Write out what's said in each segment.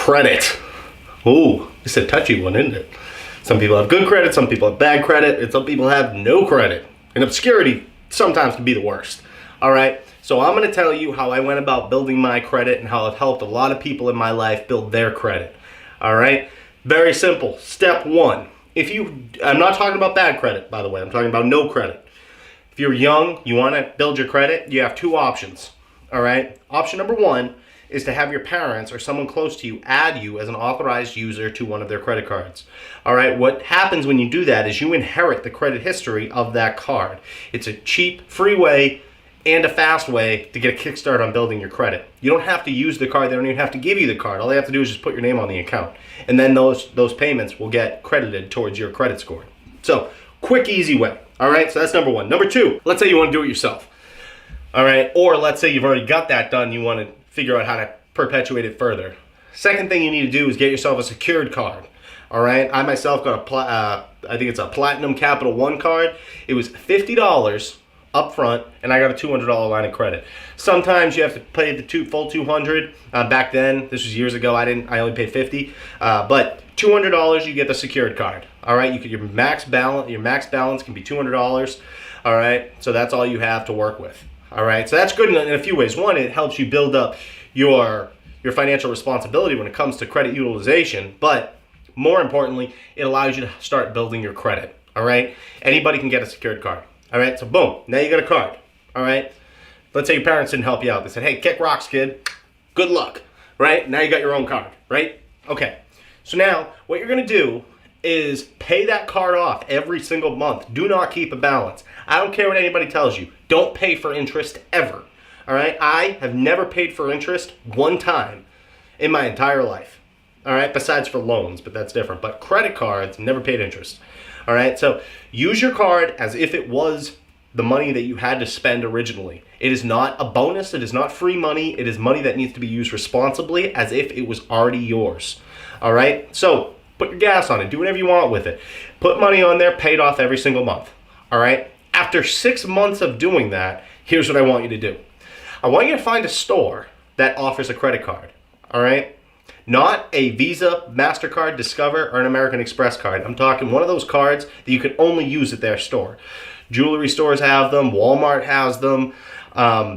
Credit. Ooh, it's a touchy one, isn't it? Some people have good credit, some people have bad credit, and some people have no credit. And obscurity sometimes can be the worst. All right, so I'm going to tell you how I went about building my credit and how it helped a lot of people in my life build their credit. All right, very simple. Step one. I'm not talking about bad credit, by the way. I'm talking about no credit. If you're young, you want to build your credit, you have two options. All right, option number one is to have your parents or someone close to you add you as an authorized user to one of their credit cards. All right, what happens when you do that is you inherit the credit history of that card. It's a cheap, free way and a fast way to get a kickstart on building your credit. You don't have to use the card. They don't even have to give you the card. All they have to do is just put your name on the account. And then those payments will get credited towards your credit score. So, quick, easy way. All right, so that's number one. Number two, let's say you want to do it yourself. All right, or let's say you've already got that done. You want to figure out how to perpetuate it further. Second thing you need to do is get yourself a secured card. All right, I myself got I think it's a Platinum Capital One card. It was $50 up front, and I got a $200 line of credit. Sometimes you have to pay the full $200. Back then, this was years ago. I only paid $50, but $200 you get the secured card. All right, your max balance can be $200. All right, so that's all you have to work with. All right, so that's good in a few ways. One, it helps you build up your financial responsibility when it comes to credit utilization, but more importantly, it allows you to start building your credit. All right, anybody can get a secured card. All right, so boom, now you got a card. All right, let's say your parents didn't help you out. They said, hey, kick rocks, kid. Good luck. Right, now you got your own card. Right, okay. So now what you're gonna do is pay that card off every single month. Do not keep a balance. I don't care what anybody tells you. Don't pay for interest ever. All right, I have never paid for interest one time in my entire life. All right, besides for loans, but that's different. But credit cards, never paid interest. All right, so use your card as if it was the money that you had to spend originally. It is not a bonus. It is not free money. It is money that needs to be used responsibly as if it was already yours. All right, so put your gas on it. Do whatever you want with it. Put money on there, pay it off every single month. All right, after 6 months of doing that, here's what I want you to do. I want you to find a store that offers a credit card. All right. Not a Visa, MasterCard, Discover, or an American Express card. I'm talking one of those cards that you can only use at their store. Jewelry stores have them. Walmart has them.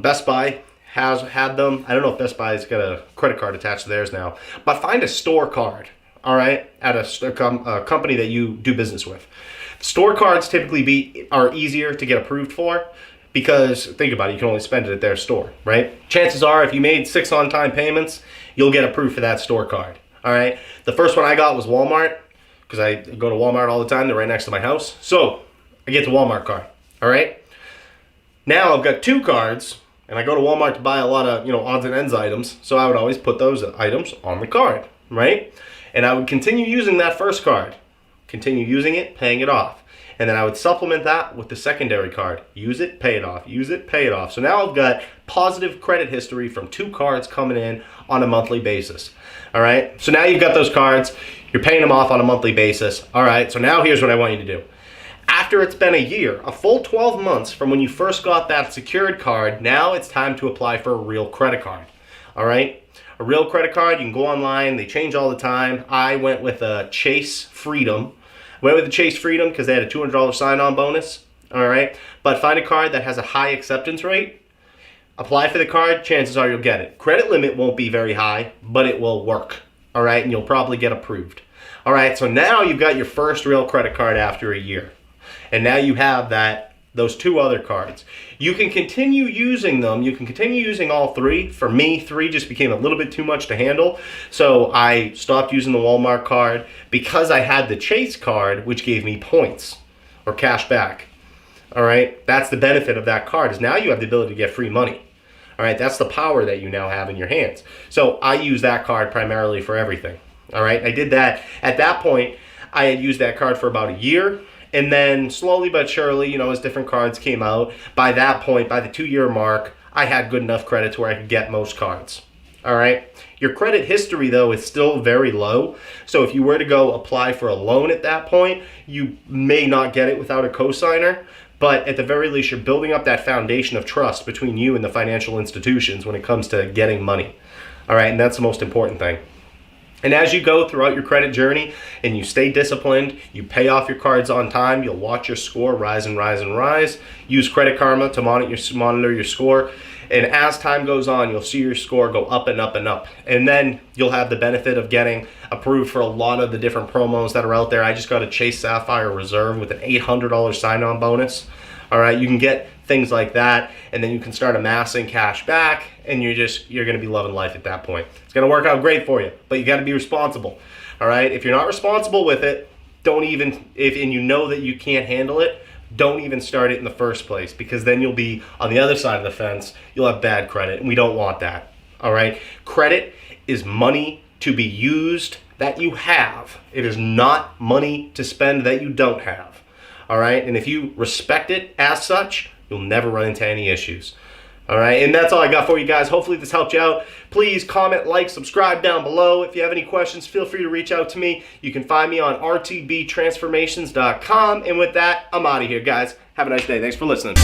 Best Buy has had them. I don't know if Best Buy's got a credit card attached to theirs now. But find a store card, all right, at a company that you do business with. Store cards typically are easier to get approved for because, think about it, you can only spend it at their store, right? Chances are if you made 6 on-time payments, you'll get approved for that store card. All right. The first one I got was Walmart because I go to Walmart all the time. They're right next to my house. So I get the Walmart card. All right. Now I've got 2 cards and I go to Walmart to buy a lot of, odds and ends items. So I would always put those items on the card, right? And I would continue using that first card, continue using it, paying it off. And then I would supplement that with the secondary card. Use it, pay it off. Use it, pay it off. So now I've got positive credit history from 2 cards coming in on a monthly basis. All right. So now you've got those cards. You're paying them off on a monthly basis. All right. So now here's what I want you to do. After it's been a year, a full 12 months from when you first got that secured card, now it's time to apply for a real credit card. All right. A real credit card, you can go online. They change all the time. I went with a Chase Freedom. Went with the Chase Freedom because they had a $200 sign-on bonus, all right? But find a card that has a high acceptance rate. Apply for the card, chances are you'll get it. Credit limit won't be very high, but it will work, all right? And you'll probably get approved. All right, so now you've got your first real credit card after a year. And now you have those 2 other cards. You can continue using them. You can continue using all 3. For me, 3 just became a little bit too much to handle. So I stopped using the Walmart card because I had the Chase card, which gave me points or cash back. All right, that's the benefit of that card is now you have the ability to get free money. All right, that's the power that you now have in your hands. So I use that card primarily for everything. All right, I did that. At that point, I had used that card for about a year. And then slowly but surely, as different cards came out, by that point, by the 2-year mark, I had good enough credit to where I could get most cards. All right. Your credit history, though, is still very low. So if you were to go apply for a loan at that point, you may not get it without a cosigner. But at the very least, you're building up that foundation of trust between you and the financial institutions when it comes to getting money. All right. And that's the most important thing. And as you go throughout your credit journey and you stay disciplined, you pay off your cards on time, you'll watch your score rise and rise and rise. Use Credit Karma to monitor your score. And as time goes on, you'll see your score go up and up and up. And then you'll have the benefit of getting approved for a lot of the different promos that are out there. I just got a Chase Sapphire Reserve with an $800 sign-on bonus. All right, you can get things like that, and then you can start amassing cash back, and you're going to be loving life at that point. It's going to work out great for you, but you got to be responsible. All right, if you're not responsible with it, and you know that you can't handle it, don't even start it in the first place, because then you'll be on the other side of the fence. You'll have bad credit, and we don't want that. All right, credit is money to be used that you have. It is not money to spend that you don't have. All right, and if you respect it as such, you'll never run into any issues. All right, and that's all I got for you guys. Hopefully this helped you out. Please comment, like, subscribe down below. If you have any questions, feel free to reach out to me. You can find me on rtbtransformations.com. And with that, I'm out of here, guys. Have a nice day. Thanks for listening.